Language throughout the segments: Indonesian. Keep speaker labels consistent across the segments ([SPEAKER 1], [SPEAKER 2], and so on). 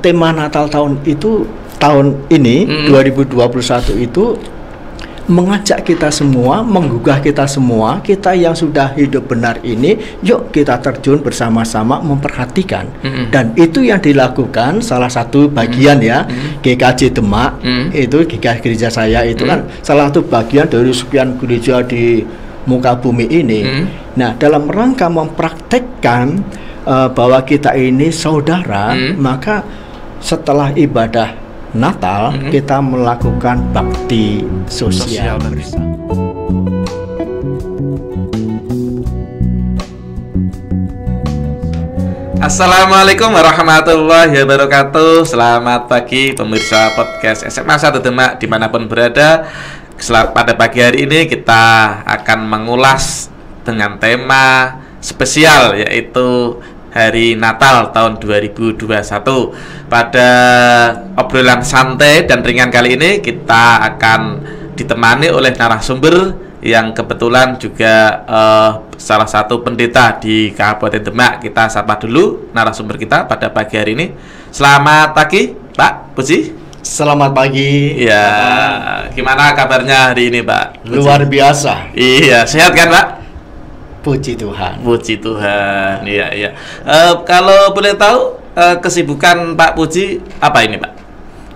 [SPEAKER 1] tema Natal tahun ini 2021 itu mengajak kita semua, menggugah kita semua, kita yang sudah hidup benar ini, yuk kita terjun bersama-sama memperhatikan. Dan itu yang dilakukan salah satu bagian ya, GKJ Demak, itu GKJ gereja saya itu kan salah satu bagian dari sekian gereja di muka bumi ini. Nah, dalam rangka mempraktekkan bahwa kita ini saudara, maka setelah ibadah Natal kita melakukan bakti sosial bersama.
[SPEAKER 2] Assalamualaikum warahmatullahi wabarakatuh. Selamat pagi pemirsa podcast SMA 1 Demak dimanapun berada. Pada pagi hari ini kita akan mengulas dengan tema spesial, yaitu Hari Natal tahun 2021. Pada obrolan santai dan ringan kali ini kita akan ditemani oleh narasumber yang kebetulan juga salah satu pendeta di Kabupaten Demak. Kita sapa dulu narasumber kita pada pagi hari ini. Selamat pagi, Pak Puji.
[SPEAKER 1] Selamat pagi.
[SPEAKER 2] Ya, gimana kabarnya hari ini, Pak Puji?
[SPEAKER 1] Luar biasa.
[SPEAKER 2] Iya, sehat kan, Pak?
[SPEAKER 1] Puji Tuhan.
[SPEAKER 2] Puji Tuhan. Iya, iya. Kalau boleh tahu kesibukan Pak Puji apa ini, Pak?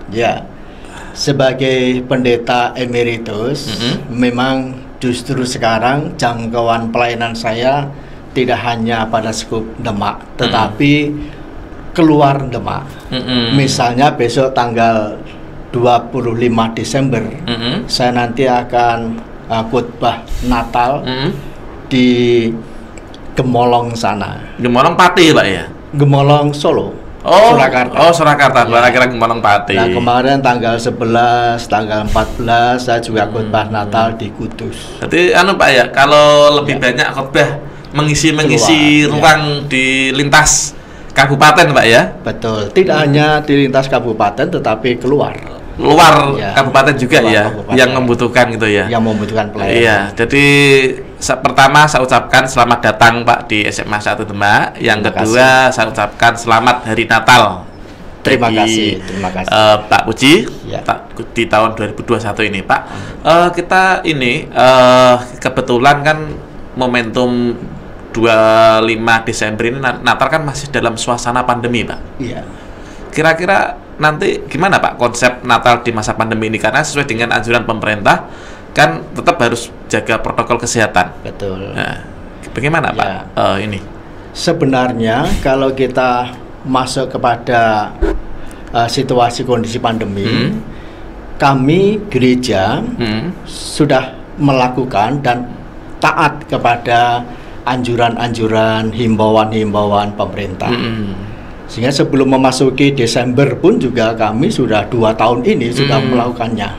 [SPEAKER 1] Ya, sebagai pendeta emeritus, memang justru sekarang jangkauan pelayanan saya tidak hanya pada skup Demak, tetapi keluar Demak. Misalnya besok tanggal 25 Desember, saya nanti akan khotbah Natal di Gemolong sana. Gemolong
[SPEAKER 2] Pati, Pak ya?
[SPEAKER 1] Gemolong Solo.
[SPEAKER 2] Surakarta. Surakarta. Kira Gemolong Pati.
[SPEAKER 1] Nah, kemarin tanggal 11, tanggal 14 saya juga khotbah Natal di Kudus.
[SPEAKER 2] Jadi Pak ya, kalau lebih banyak khotbah mengisi ruang di lintas kabupaten, Pak ya?
[SPEAKER 1] Betul. Tidak hanya di lintas kabupaten tetapi keluar
[SPEAKER 2] kabupaten juga ya, kabupaten yang membutuhkan gitu ya.
[SPEAKER 1] Yang membutuhkan pelayanan.
[SPEAKER 2] Iya, jadi pertama saya ucapkan selamat datang Pak di SMA 1 Demak. Yang kedua saya ucapkan selamat Hari Natal.
[SPEAKER 1] Terima kasih.
[SPEAKER 2] Pak Puji ya. Di tahun 2021 ini, Pak. Kita ini kebetulan kan momentum 25 Desember ini Natal kan masih dalam suasana pandemi, Pak.
[SPEAKER 1] Iya.
[SPEAKER 2] Kira-kira nanti gimana, Pak, konsep Natal di masa pandemi ini? Karena sesuai dengan anjuran pemerintah kan tetap harus jaga protokol kesehatan.
[SPEAKER 1] Betul.
[SPEAKER 2] Nah, bagaimana, Pak? Ini
[SPEAKER 1] sebenarnya kalau kita masuk kepada situasi kondisi pandemi, kami gereja sudah melakukan dan taat kepada anjuran-anjuran, himbauan-himbauan pemerintah. Sehingga sebelum memasuki Desember pun juga kami sudah 2 tahun ini sudah melakukannya.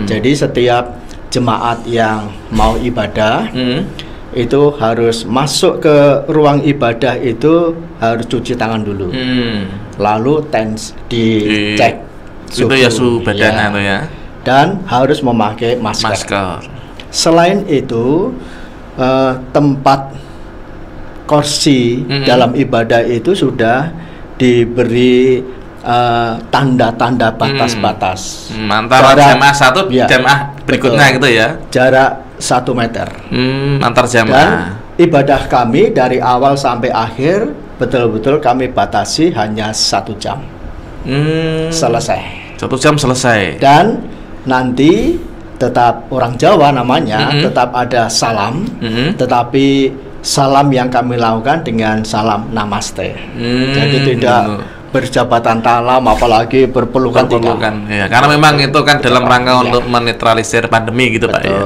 [SPEAKER 1] Jadi setiap jemaat yang mau ibadah itu harus masuk ke ruang ibadah itu harus cuci tangan dulu. Lalu dicek
[SPEAKER 2] suhu, itu ya suhu badannya ya.
[SPEAKER 1] Dan harus memakai masker. Selain itu tempat kursi dalam ibadah itu sudah diberi tanda-tanda batas-batas
[SPEAKER 2] antara jamaah satu jamaah berikutnya, betul, gitu ya,
[SPEAKER 1] jarak 1 meter
[SPEAKER 2] antar jamaah.
[SPEAKER 1] Dan ibadah kami dari awal sampai akhir betul-betul kami batasi hanya 1 jam. Selesai
[SPEAKER 2] 1 jam selesai.
[SPEAKER 1] Dan nanti tetap orang Jawa namanya, tetap ada salam, tetapi salam yang kami lakukan dengan salam namaste. Jadi tidak berjabatan tangan, apalagi berpelukan.
[SPEAKER 2] Ya, karena memang itu kan dalam rangka untuk menetralisir pandemi gitu. Betul, Pak ya.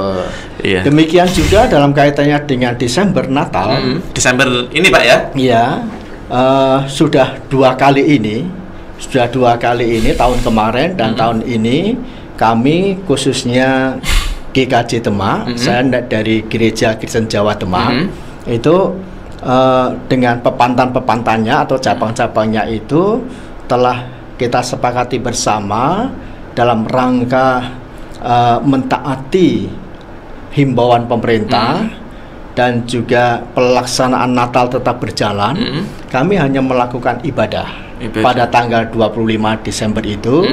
[SPEAKER 2] Iya. Demikian
[SPEAKER 1] juga dalam kaitannya dengan Desember Natal.
[SPEAKER 2] Desember ini, Pak ya?
[SPEAKER 1] Iya. Sudah 2 kali ini. Tahun kemarin dan tahun ini kami khususnya GKJ Demak, saya dari Gereja Kristen Jawa Demak, itu dengan pepantan-pepantannya atau cabang-cabangnya itu telah kita sepakati bersama dalam rangka mentaati himbauan pemerintah dan juga pelaksanaan Natal tetap berjalan. Kami hanya melakukan ibadah. pada tanggal 25 Desember itu.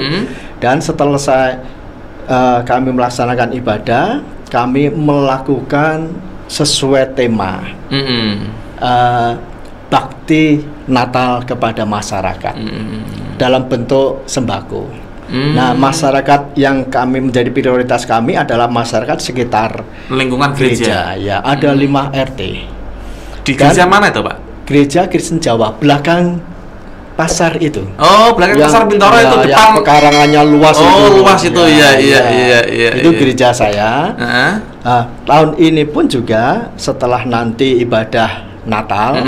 [SPEAKER 1] Dan setelah kami melaksanakan ibadah, kami melakukan sesuai tema bakti Natal kepada masyarakat dalam bentuk sembako. Nah, masyarakat yang kami menjadi prioritas kami adalah masyarakat sekitar
[SPEAKER 2] lingkungan gereja.
[SPEAKER 1] Ya, ada 5 RT.
[SPEAKER 2] Di gereja mana itu, Pak?
[SPEAKER 1] Gereja Kristen Jawa, belakang pasar itu.
[SPEAKER 2] Oh, belakang pasar Bintaro itu depan.
[SPEAKER 1] Yang pekarangannya luas itu.
[SPEAKER 2] Oh, luas itu. Iya.
[SPEAKER 1] Itu gereja saya. Tahun ini pun juga setelah nanti ibadah Natal,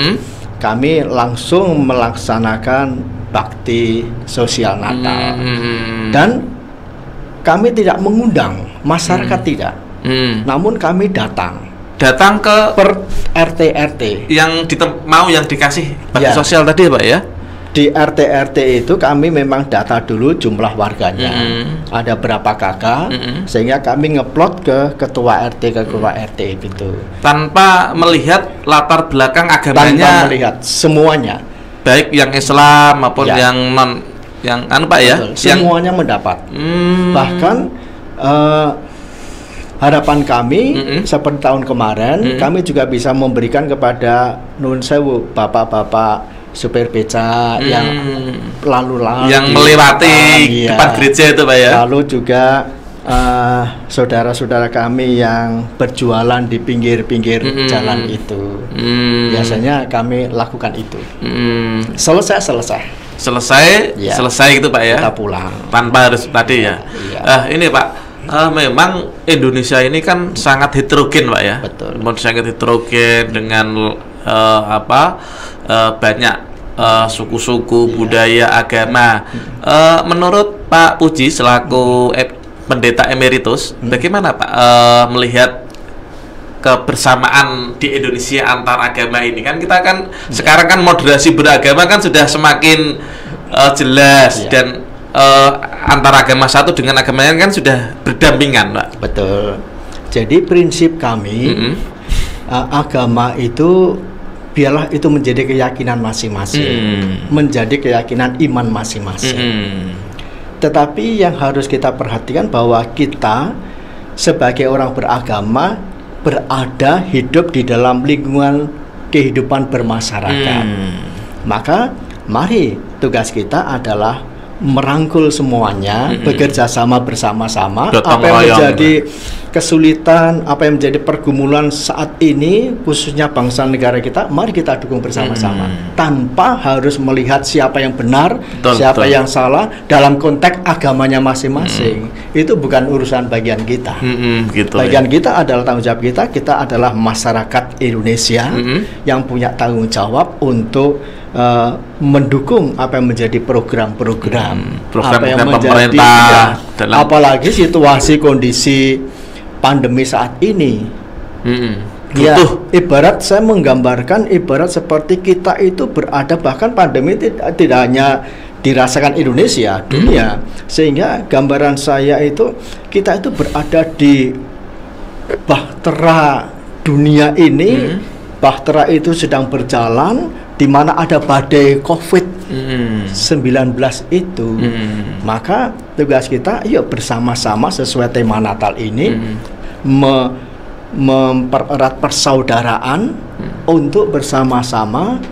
[SPEAKER 1] kami langsung melaksanakan bakti sosial Natal. Dan kami tidak mengundang masyarakat, tidak. Namun kami datang ke per RT
[SPEAKER 2] yang mau yang dikasih bakti sosial tadi, Pak ya.
[SPEAKER 1] Di RT itu kami memang data dulu jumlah warganya, ada berapa kakak, sehingga kami ngeplot ke ketua RT itu.
[SPEAKER 2] Tanpa melihat latar belakang agamanya.
[SPEAKER 1] Tanpa melihat semuanya,
[SPEAKER 2] baik yang Islam maupun yang non, yang Pak ya.
[SPEAKER 1] Betul, semuanya mendapat. Bahkan harapan kami seperti tahun kemarin, kami juga bisa memberikan kepada Nun Sewu, bapak-bapak supir beca yang yang melewati depan gereja itu, Pak ya. Lalu juga saudara-saudara kami yang berjualan di pinggir-pinggir jalan itu. Biasanya kami lakukan itu. Selesai
[SPEAKER 2] gitu, Pak ya.
[SPEAKER 1] Kita pulang
[SPEAKER 2] tanpa harus tadi ya. Ini Pak, memang Indonesia ini kan sangat heterogen, Pak ya.
[SPEAKER 1] Betul.
[SPEAKER 2] Sangat heterogen dengan banyak suku-suku, budaya, agama. Menurut Pak Puji selaku pendeta emeritus, bagaimana Pak melihat kebersamaan di Indonesia antar agama ini? Kan kita kan sekarang kan moderasi beragama kan sudah semakin jelas dan antara agama satu dengan agama lain kan sudah berdampingan, Pak.
[SPEAKER 1] Betul. Jadi prinsip kami agama itu biarlah itu menjadi keyakinan masing-masing, menjadi keyakinan iman masing-masing. Tetapi yang harus kita perhatikan bahwa kita sebagai orang beragama berada hidup di dalam lingkungan kehidupan bermasyarakat. Maka mari tugas kita adalah merangkul semuanya, bekerja sama bersama-sama. Apa yang menjadi kesulitan, apa yang menjadi pergumulan saat ini, khususnya bangsa negara kita, mari kita dukung bersama-sama, tanpa harus melihat siapa yang benar, siapa yang salah dalam konteks agamanya masing-masing. Itu bukan urusan bagian kita. Bagian kita adalah tanggung jawab kita. Kita adalah masyarakat Indonesia yang punya tanggung jawab untuk mendukung apa yang menjadi program-program apa yang menjadi
[SPEAKER 2] pemerintah
[SPEAKER 1] apalagi situasi kondisi pandemi saat ini. Ya, ibarat saya menggambarkan ibarat seperti kita itu berada, bahkan pandemi tidak hanya dirasakan Indonesia, dunia. Sehingga gambaran saya itu kita itu berada di bahtera dunia ini. Bahtera itu sedang berjalan, di mana ada badai COVID-19 itu. Maka tugas kita, yuk bersama-sama sesuai tema Natal ini mempererat persaudaraan untuk bersama-sama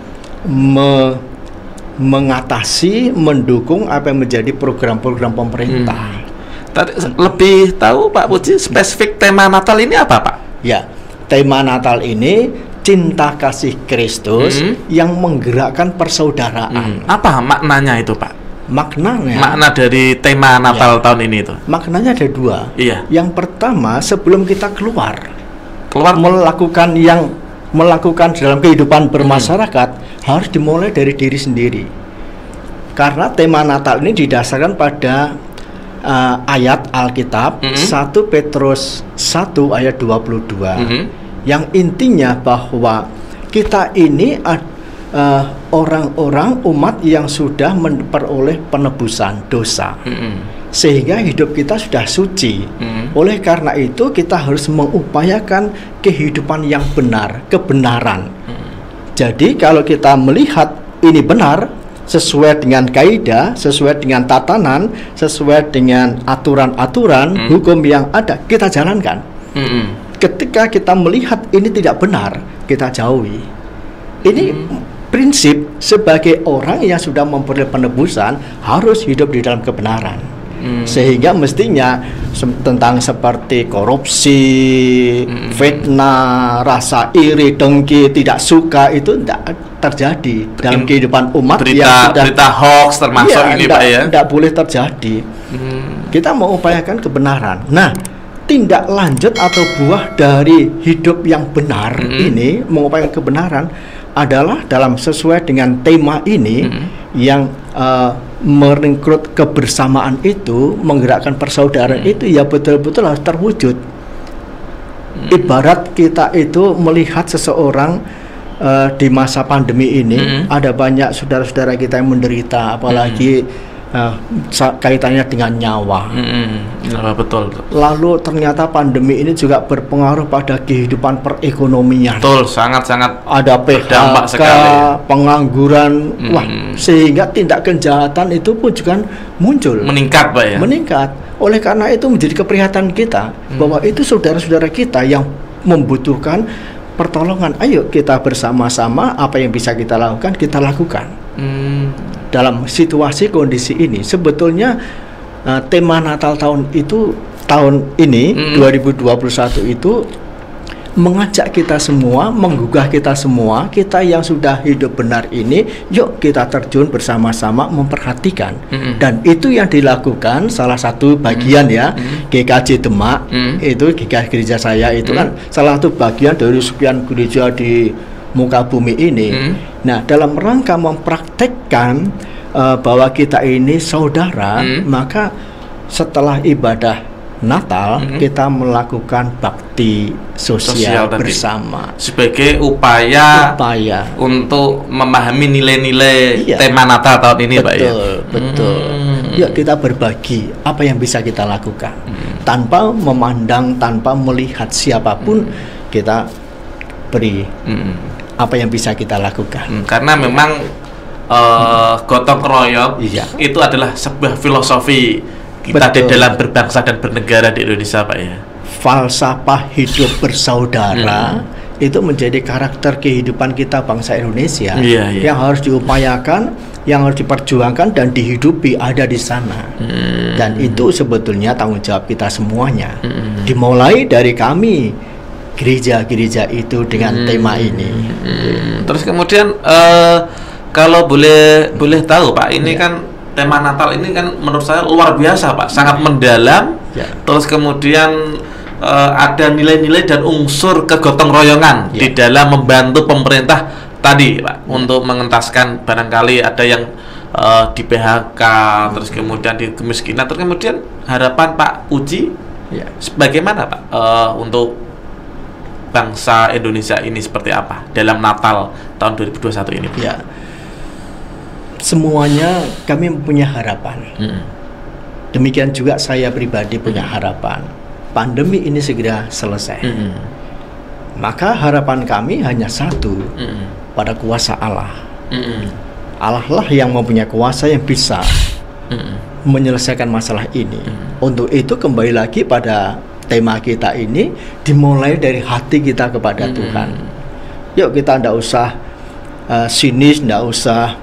[SPEAKER 1] mengatasi, mendukung apa yang menjadi program-program pemerintah.
[SPEAKER 2] Tadi lebih tahu Pak Puji spesifik tema Natal ini apa, Pak?
[SPEAKER 1] Ya, tema Natal ini cinta kasih Kristus yang menggerakkan persaudaraan.
[SPEAKER 2] Apa maknanya itu, Pak? Makna dari tema Natal tahun ini itu?
[SPEAKER 1] Maknanya ada dua. Yang pertama, sebelum kita keluar melakukan dalam kehidupan bermasyarakat, harus dimulai dari diri sendiri. Karena tema Natal ini didasarkan pada ayat Alkitab 1 Petrus 1 ayat 22. Yang intinya bahwa kita ini orang-orang umat yang sudah memperoleh penebusan dosa, sehingga hidup kita sudah suci. Oleh karena itu kita harus mengupayakan kehidupan yang benar, kebenaran. Jadi kalau kita melihat ini benar, sesuai dengan kaidah, sesuai dengan tatanan, sesuai dengan aturan-aturan hukum yang ada, kita jalankan. Ketika kita melihat ini tidak benar, kita jauhi. Ini prinsip sebagai orang yang sudah memperoleh penebusan harus hidup di dalam kebenaran. Sehingga mestinya tentang seperti korupsi, fitnah, rasa iri, dengki, tidak suka itu tidak terjadi dalam kehidupan umat.
[SPEAKER 2] Berita hoax termasuk ini Pak ya.
[SPEAKER 1] Tidak boleh terjadi. Kita mau upayakan kebenaran. Nah, tindak lanjut atau buah dari hidup yang benar ini, mengupayakan kebenaran adalah dalam sesuai dengan tema ini yang merekrut kebersamaan itu, menggerakkan persaudaraan itu ya betul-betul harus terwujud. Ibarat kita itu melihat seseorang di masa pandemi ini, ada banyak saudara-saudara kita yang menderita, apalagi kaitannya dengan nyawa.
[SPEAKER 2] Betul.
[SPEAKER 1] Lalu ternyata pandemi ini juga berpengaruh pada kehidupan perekonomian.
[SPEAKER 2] Betul, sangat-sangat
[SPEAKER 1] ada PHK, pengangguran, sehingga tindak kejahatan itu pun juga muncul.
[SPEAKER 2] Meningkat Pak ya.
[SPEAKER 1] Meningkat. Oleh karena itu menjadi keprihatinan kita bahwa itu saudara-saudara kita yang membutuhkan pertolongan. Ayo kita bersama-sama, apa yang bisa kita lakukan, kita lakukan. Dalam situasi kondisi ini sebetulnya tema Natal tahun ini 2021 itu mengajak kita semua, menggugah kita semua, kita yang sudah hidup benar ini, yuk kita terjun bersama-sama memperhatikan. Dan itu yang dilakukan salah satu bagian ya, GKJ Demak, itu gereja saya itu kan salah satu bagian dari sekian gereja di muka bumi ini. Nah, dalam rangka mempraktekkan bahwa kita ini saudara, maka setelah ibadah Natal kita melakukan bakti sosial bersama
[SPEAKER 2] sebagai upaya untuk memahami nilai-nilai tema Natal tahun ini, Pak ya.
[SPEAKER 1] Betul. Yuk kita berbagi apa yang bisa kita lakukan tanpa memandang, tanpa melihat siapapun, kita beri apa yang bisa kita lakukan.
[SPEAKER 2] Karena memang gotong royong itu adalah sebuah filosofi kita di dalam berbangsa dan bernegara di Indonesia, Pak ya.
[SPEAKER 1] Falsafah hidup bersaudara itu menjadi karakter kehidupan kita bangsa Indonesia yang harus diupayakan, yang harus diperjuangkan dan dihidupi ada di sana. Dan itu sebetulnya tanggung jawab kita semuanya. Dimulai dari kami gereja-gereja itu dengan tema ini.
[SPEAKER 2] Terus kemudian kalau boleh tahu Pak, ini kan tema Natal ini kan menurut saya luar biasa Pak, sangat mendalam. Terus kemudian ada nilai-nilai dan unsur kegotong royongan di dalam membantu pemerintah tadi Pak, untuk mengentaskan barangkali ada yang di PHK, terus kemudian di kemiskinan. Terus kemudian harapan Pak Puji bagaimana Pak untuk bangsa Indonesia ini seperti apa dalam Natal tahun 2021 ini Pak?
[SPEAKER 1] Semuanya kami punya harapan. Demikian juga saya pribadi punya harapan. Pandemi ini segera selesai. Maka harapan kami hanya satu, pada kuasa Allah. Allah lah yang mempunyai kuasa yang bisa menyelesaikan masalah ini. Untuk itu kembali lagi pada tema kita ini, dimulai dari hati kita kepada Tuhan. Yuk kita tidak usah sinis, tidak usah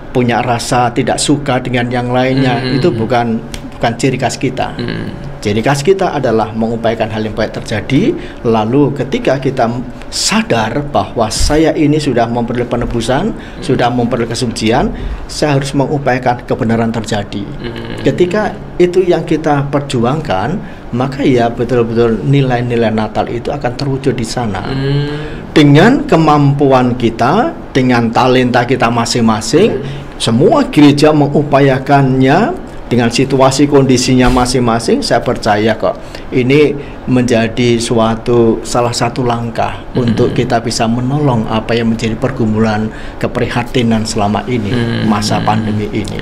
[SPEAKER 1] punya rasa tidak suka dengan yang lainnya. Itu bukan ciri khas kita. Ciri khas kita adalah mengupayakan hal yang baik terjadi. Lalu ketika kita sadar bahwa saya ini sudah memperoleh penebusan, sudah memperoleh kesucian, saya harus mengupayakan kebenaran terjadi. Ketika itu yang kita perjuangkan, maka ya betul-betul nilai-nilai Natal itu akan terwujud di sana. Dengan kemampuan kita, dengan talenta kita masing-masing, semua gereja mengupayakannya dengan situasi kondisinya masing-masing. Saya percaya kok ini menjadi salah satu langkah untuk kita bisa menolong apa yang menjadi pergumulan keprihatinan selama ini, masa pandemi ini.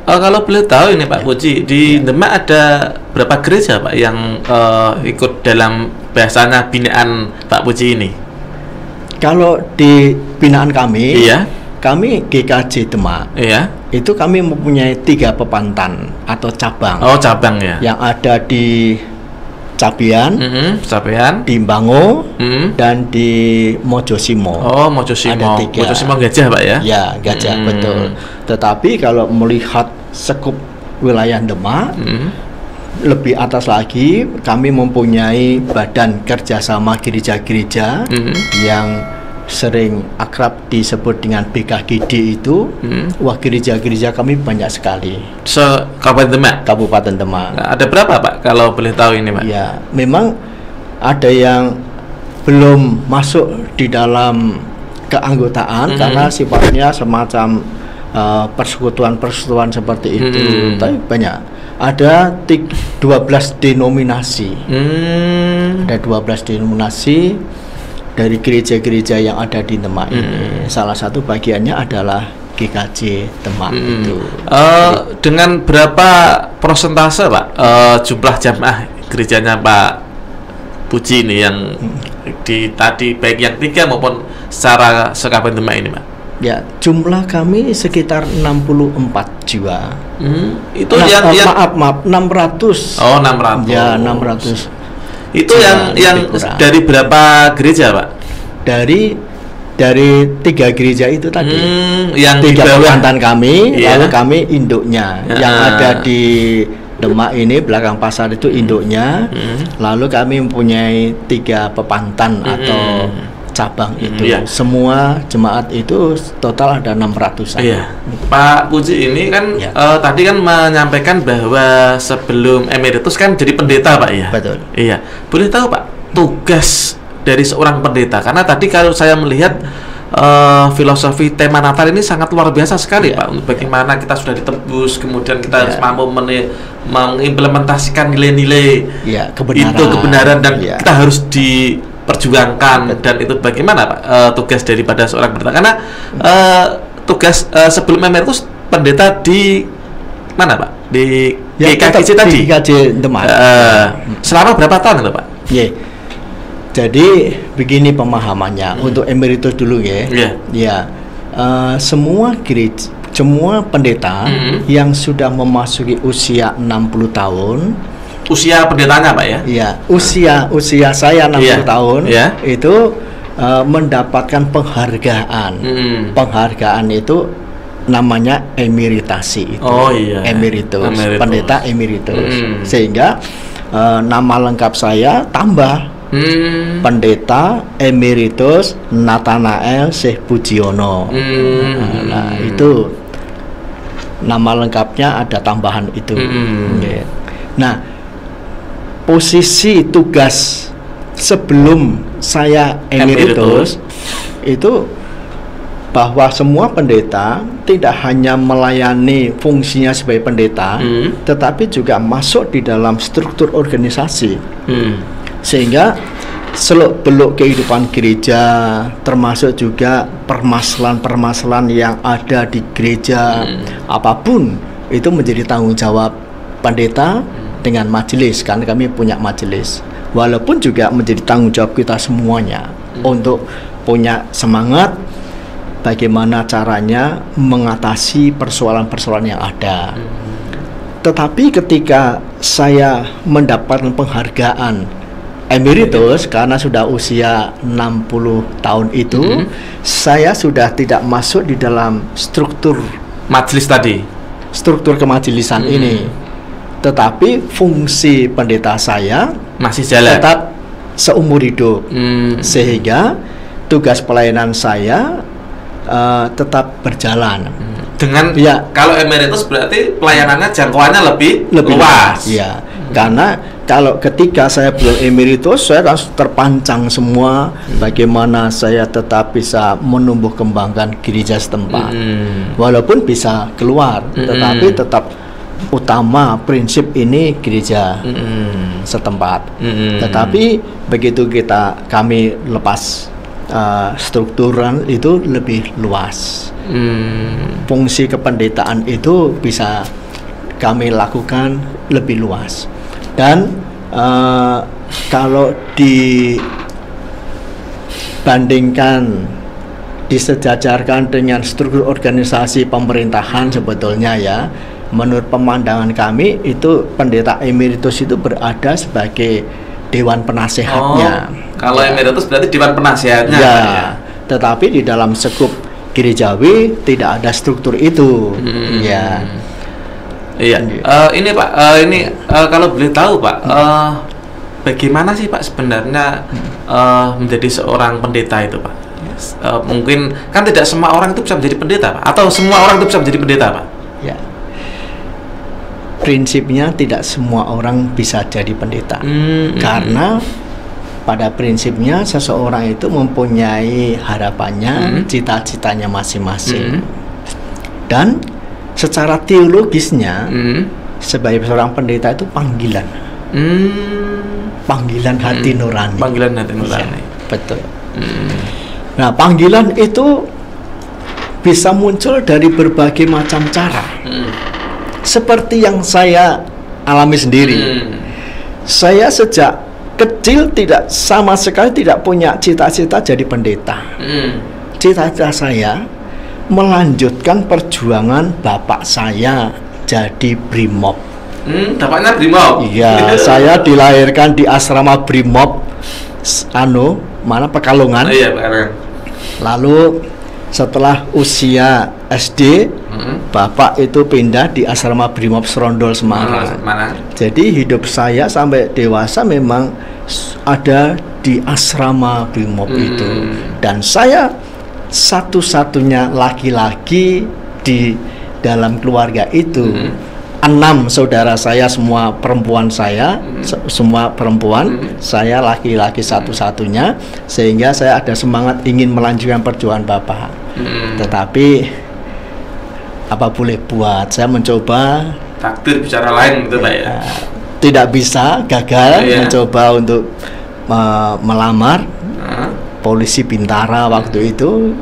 [SPEAKER 2] Kalau boleh tahu ini Pak Puji, di Demak ada berapa gereja Pak yang ikut dalam bahasanya binaan Pak Puji ini?
[SPEAKER 1] Kalau di binaan kami kami GKJ Demak.
[SPEAKER 2] Iya.
[SPEAKER 1] Itu kami mempunyai 3 pepantan atau cabang.
[SPEAKER 2] Oh, cabang ya.
[SPEAKER 1] Yang ada di Cabian,
[SPEAKER 2] Cabian,
[SPEAKER 1] di Bango, dan di Mojosimo.
[SPEAKER 2] Oh, Mojosimo.
[SPEAKER 1] Ada 3.
[SPEAKER 2] Mojosimo Gajah, Pak ya?
[SPEAKER 1] Ya, Gajah, betul. Tetapi kalau melihat sekup wilayah Demak, lebih atas lagi, kami mempunyai badan kerjasama gereja-gereja yang sering akrab disebut dengan BKGD itu. Wah, gereja-gereja kami banyak sekali.
[SPEAKER 2] Kabupaten Demak.
[SPEAKER 1] Kabupaten Demak.
[SPEAKER 2] Nah, ada berapa, Pak? Kalau boleh tahu ini, Pak?
[SPEAKER 1] Ya, memang ada yang belum masuk di dalam keanggotaan karena sifatnya semacam persekutuan-persekutuan seperti itu. Tapi banyak. Ada 12 denominasi. Ada 12 denominasi dari gereja-gereja yang ada di Demak ini. Salah satu bagiannya adalah GKJ Demak itu.
[SPEAKER 2] Dengan berapa persentase, Pak, jumlah jamaah gerejanya Pak Puji ini yang tadi baik yang 3 maupun secara sekabupaten Demak ini, Pak?
[SPEAKER 1] Ya, jumlah kami sekitar 64 jiwa.
[SPEAKER 2] Itu
[SPEAKER 1] maaf 600.
[SPEAKER 2] Oh, 600.
[SPEAKER 1] Ya, 600.
[SPEAKER 2] Itu yang dari berapa gereja, Pak?
[SPEAKER 1] Dari 3 gereja itu tadi.
[SPEAKER 2] Yang
[SPEAKER 1] 3 pemantan kami,
[SPEAKER 2] iya.
[SPEAKER 1] lalu kami induknya. Yang ada di Demak ini belakang pasar itu induknya. Lalu kami mempunyai 3 pepantan atau cabang itu.
[SPEAKER 2] Iya.
[SPEAKER 1] Semua jemaat itu total ada 600-an.
[SPEAKER 2] Iya. Pak Puji ini kan tadi kan menyampaikan bahwa sebelum emeritus kan jadi pendeta, Pak ya.
[SPEAKER 1] Betul.
[SPEAKER 2] Iya. Boleh tahu, Pak, tugas dari seorang pendeta? Karena tadi kalau saya melihat filosofi tema Natal ini sangat luar biasa sekali, Pak. Untuk bagaimana kita sudah ditebus, kemudian kita harus mampu mengimplementasikan nilai-nilai kebenaran dan kita harus diperjuangkan. Dan itu bagaimana, Pak, tugas daripada seorang pendeta? Karena tugas sebelum emeritus pendeta di mana, Pak? Di GKJ tadi.
[SPEAKER 1] Di GKJ Demak.
[SPEAKER 2] Selama berapa tahun itu, Pak?
[SPEAKER 1] Jadi begini pemahamannya untuk emeritus dulu ya. Ya, semua gereja, semua pendeta yang sudah memasuki usia 60 tahun.
[SPEAKER 2] Usia pendetanya, Pak ya?
[SPEAKER 1] Iya, usia saya 60 tahun itu mendapatkan penghargaan. Penghargaan itu namanya emeritasi itu. Emeritus. Pendeta emeritus. Sehingga nama lengkap saya tambah Pendeta Emeritus Nathanael Syekh Pujiono. Nah, itu nama lengkapnya, ada tambahan itu. Nah, posisi tugas sebelum saya emeritus itu bahwa semua pendeta tidak hanya melayani fungsinya sebagai pendeta, tetapi juga masuk di dalam struktur organisasi. Sehingga seluk-beluk kehidupan gereja, termasuk juga permasalahan-permasalahan yang ada di gereja, apapun itu menjadi tanggung jawab pendeta dengan majelis, karena kami punya majelis. Walaupun juga menjadi tanggung jawab kita semuanya untuk punya semangat bagaimana caranya mengatasi persoalan-persoalan yang ada. Tetapi ketika saya mendapatkan penghargaan emeritus karena sudah usia 60 tahun itu, saya sudah tidak masuk di dalam struktur
[SPEAKER 2] majelis tadi,
[SPEAKER 1] struktur kemajelisan ini. Tetapi fungsi pendeta saya
[SPEAKER 2] masih jalan
[SPEAKER 1] tetap seumur hidup. Sehingga tugas pelayanan saya tetap berjalan.
[SPEAKER 2] Dengan kalau emeritus berarti pelayanannya jangkauannya lebih luas.
[SPEAKER 1] Iya. Karena kalau ketika saya belum emeritus, saya langsung terpancang semua bagaimana saya tetap bisa menumbuh kembangkan gereja setempat. Walaupun bisa keluar, tetapi tetap utama prinsip ini gereja setempat. Tetapi begitu kami lepas strukturan itu lebih luas. Fungsi kependetaan itu bisa kami lakukan lebih luas. Dan kalau dibandingkan disejajarkan dengan struktur organisasi pemerintahan sebetulnya ya. Menurut pemandangan kami itu pendeta emeritus itu berada sebagai dewan penasehatnya.
[SPEAKER 2] Kalau emeritus berarti dewan penasehatnya.
[SPEAKER 1] Ya, tetapi di dalam sekup gerejawi tidak ada struktur itu. Ya.
[SPEAKER 2] Iya. Ini Pak, kalau boleh tahu Pak, bagaimana sih Pak sebenarnya menjadi seorang pendeta itu Pak? Mungkin kan tidak semua orang itu bisa menjadi pendeta Pak, atau semua orang itu bisa menjadi pendeta Pak?
[SPEAKER 1] Ya. Prinsipnya tidak semua orang bisa jadi pendeta, karena pada prinsipnya seseorang itu mempunyai harapannya, cita-citanya masing-masing, dan secara teologisnya sebagai seorang pendeta itu panggilan, panggilan hati nurani.
[SPEAKER 2] Panggilan hati nurani.
[SPEAKER 1] Ya, betul. Nah, panggilan itu bisa muncul dari berbagai macam cara. Seperti yang saya alami sendiri. Saya sejak kecil sama sekali tidak punya cita-cita jadi pendeta. Cita-cita saya melanjutkan perjuangan bapak saya jadi brimob.
[SPEAKER 2] Bapaknya brimob?
[SPEAKER 1] Iya, saya dilahirkan di asrama brimob, Pekalongan.
[SPEAKER 2] Iya, Pekalongan.
[SPEAKER 1] Lalu setelah usia SD, bapak itu pindah di asrama brimob Serondol Semarang. Jadi hidup saya sampai dewasa memang ada di asrama brimob itu, dan saya satu-satunya laki-laki di dalam keluarga itu. 6 saudara saya semua perempuan, semua perempuan, saya laki-laki satu-satunya, sehingga saya ada semangat ingin melanjutkan perjuangan bapak. Tetapi apa boleh buat, saya mencoba,
[SPEAKER 2] takdir bicara lain gitu Pak ya.
[SPEAKER 1] Tidak bisa, gagal. Mencoba untuk melamar polisi Bintara waktu itu,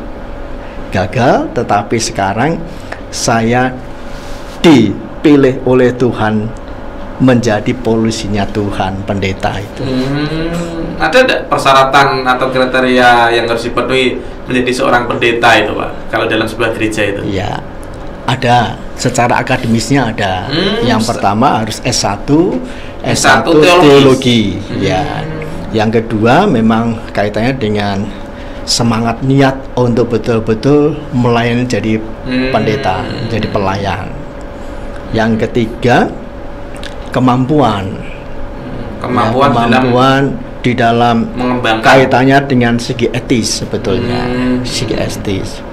[SPEAKER 1] gagal. Tetapi sekarang saya dipilih oleh Tuhan menjadi polisinya Tuhan, pendeta itu.
[SPEAKER 2] Ada enggak persyaratan atau kriteria yang harus dipenuhi menjadi seorang pendeta itu Pak, kalau dalam sebuah gereja itu?
[SPEAKER 1] Ya, ada. Secara akademisnya ada. Yang pertama harus S1 teologi. Ya. Yang kedua memang kaitannya dengan semangat niat untuk betul-betul melayani jadi pendeta, jadi pelayan. Yang ketiga kemampuan di dalam kaitannya dengan segi etis sebetulnya, segi etis.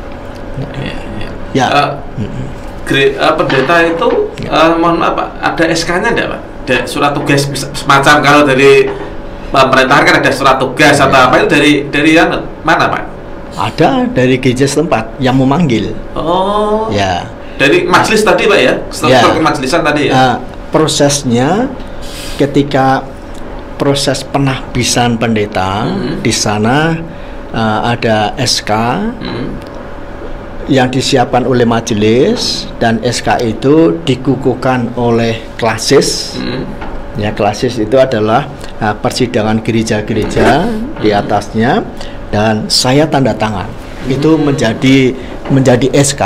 [SPEAKER 2] Pendeta itu mohon maaf Pak, ada SK-nya enggak Pak? Ada surat tugas semacam, kalau dari pemerintah kan ada surat tugas atau apa, itu dari mana Pak?
[SPEAKER 1] Ada dari gereja setempat yang memanggil. Ya.
[SPEAKER 2] Dari majelis tadi Pak ya? Struktur kemajelisan tadi ya?
[SPEAKER 1] Prosesnya ketika proses penahbisan pendeta, di sana ada SK yang disiapkan oleh majelis, dan SK itu dikukuhkan oleh klasis. Ya, klasis itu adalah persidangan gereja-gereja di atasnya, dan saya tanda tangan. Itu menjadi SK,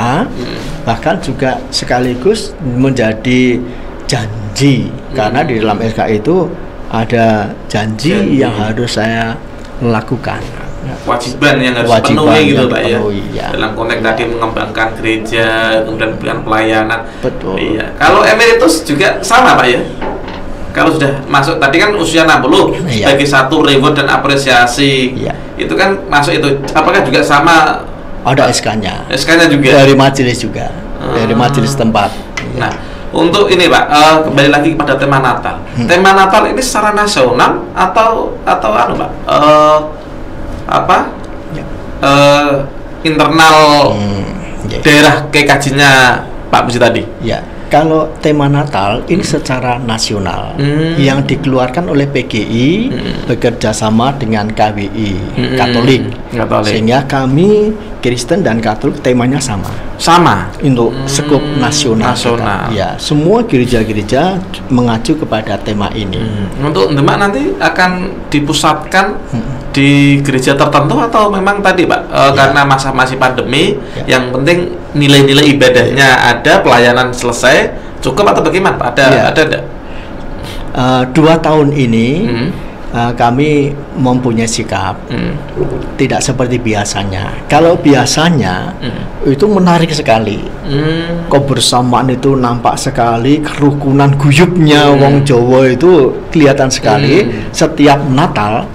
[SPEAKER 1] bahkan juga sekaligus menjadi janji, karena di dalam SK itu ada janji yang harus saya lakukan.
[SPEAKER 2] Kewajiban yang harus dipenuhi gitu Pak ya. Dalam konteks tadi mengembangkan gereja, kemudian berikan pelayanan.
[SPEAKER 1] Betul.
[SPEAKER 2] Iya. Kalau emeritus juga sama Pak ya? Kalau sudah masuk tadi kan usia 60 sebagai satu reward dan apresiasi, itu kan masuk itu, apakah juga sama?
[SPEAKER 1] Ada SK-nya.
[SPEAKER 2] SK-nya juga
[SPEAKER 1] dari majelis juga, dari majelis tempat.
[SPEAKER 2] Nah, untuk ini Pak, kembali lagi kepada tema Natal. Tema Natal ini secara nasional atau anu Pak? Internal daerah KKJ-nya Pak Puji tadi?
[SPEAKER 1] Ya. Kalau tema Natal ini secara nasional yang dikeluarkan oleh PGI bekerja sama dengan KWI Katolik. Sehingga kami Kristen dan Katolik temanya sama untuk skup nasional. Ya, semua gereja-gereja mengacu kepada tema ini.
[SPEAKER 2] Untuk Demak nanti akan dipusatkan di gereja tertentu atau memang tadi Pak karena masih pandemi, yang penting nilai-nilai ibadahnya ada, pelayanan selesai, cukup atau bagaimana Pak? Ada enggak?
[SPEAKER 1] 2 tahun ini kami mempunyai sikap tidak seperti biasanya. Kalau biasanya itu menarik sekali, kebersamaan itu nampak sekali, kerukunan guyupnya wong Jawa itu kelihatan sekali. Setiap Natal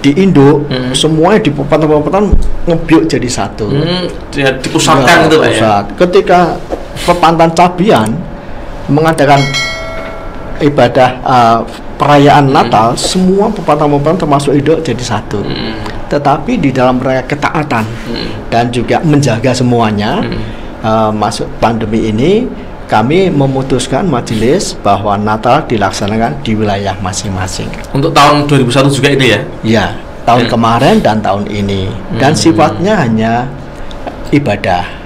[SPEAKER 1] di Indo semuanya di popatan ngebyuk jadi satu.
[SPEAKER 2] Dipusatkan gitu Pak ya.
[SPEAKER 1] Ketika Pepantan Cabian mengadakan ibadah perayaan Natal, semua popatan termasuk Indo jadi satu. Tetapi di dalam rangka ketaatan dan juga menjaga semuanya masuk pandemi ini, kami memutuskan majelis bahwa Natal dilaksanakan di wilayah masing-masing.
[SPEAKER 2] Untuk tahun 2001 juga ini ya?
[SPEAKER 1] Ya, tahun kemarin dan tahun ini. Dan sifatnya hanya ibadah.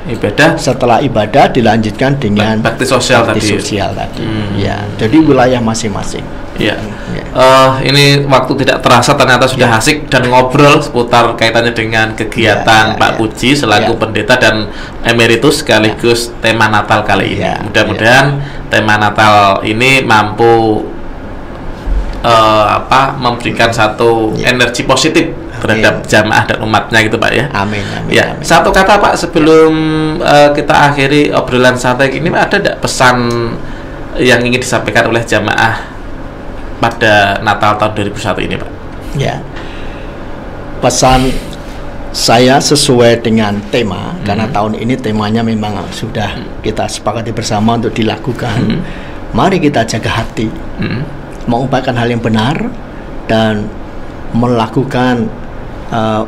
[SPEAKER 1] Setelah ibadah dilanjutkan dengan
[SPEAKER 2] bakti sosial tadi.
[SPEAKER 1] Ya, jadi wilayah masing-masing.
[SPEAKER 2] Ya. Ini waktu tidak terasa ternyata sudah asik dan ngobrol seputar kaitannya dengan kegiatan Pak Puji selaku pendeta dan emeritus sekaligus tema Natal kali ini. Mudah-mudahan tema Natal ini mampu memberikan satu energi positif terhadap jamaah dan umatnya gitu Pak ya.
[SPEAKER 1] Amin.
[SPEAKER 2] Ya, satu kata Pak sebelum kita akhiri obrolan santai ini, ada tidak pesan yang ingin disampaikan oleh jamaah pada Natal tahun 2001 ini Pak?
[SPEAKER 1] Ya, pesan saya sesuai dengan tema, karena tahun ini temanya memang sudah kita sepakati bersama untuk dilakukan. Mari kita jaga hati, mengupayakan hal yang benar dan melakukan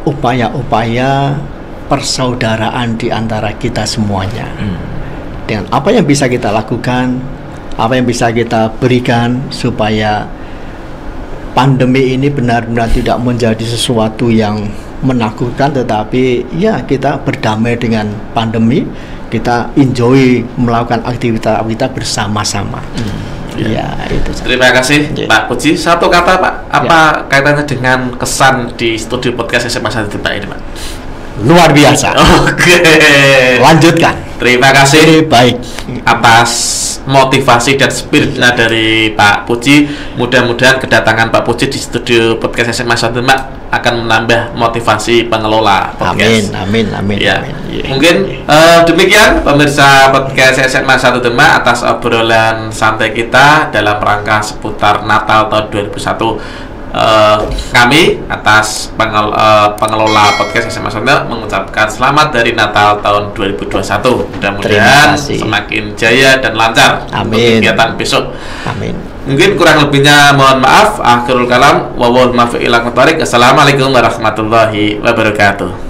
[SPEAKER 1] upaya-upaya persaudaraan di antara kita semuanya. Dengan apa yang bisa kita lakukan, apa yang bisa kita berikan supaya pandemi ini benar-benar tidak menjadi sesuatu yang menakutkan, tetapi ya kita berdamai dengan pandemi, kita enjoy melakukan aktivitas bersama-sama. Ya, itu.
[SPEAKER 2] Terima kasih Pak Puji. Satu kata Pak, apa kaitannya dengan kesan di studio podcast SMA 1 Demak ini Pak?
[SPEAKER 1] Luar biasa.
[SPEAKER 2] Oke.
[SPEAKER 1] Lanjutkan.
[SPEAKER 2] Terima kasih
[SPEAKER 1] baik
[SPEAKER 2] atas motivasi dan spiritnya dari Pak Puji. Mudah-mudahan kedatangan Pak Puji di studio podcast SMA 1 Demak akan menambah motivasi pengelola podcast.
[SPEAKER 1] Amin.
[SPEAKER 2] Ya. Mungkin demikian pemirsa podcast SMA 1 Demak atas obrolan santai kita dalam rangka seputar Natal tahun 2001. Kami atas pengelola podcast SMA 1 Demak mengucapkan selamat dari Natal tahun 2021. Mudah-mudahan semakin jaya dan lancar untuk kegiatan besok.
[SPEAKER 1] Amin.
[SPEAKER 2] Mungkin kurang lebihnya mohon maaf. Akhirul kalam wa wal muwaffiq ila aqwamit thoriq. Assalamualaikum warahmatullahi wabarakatuh.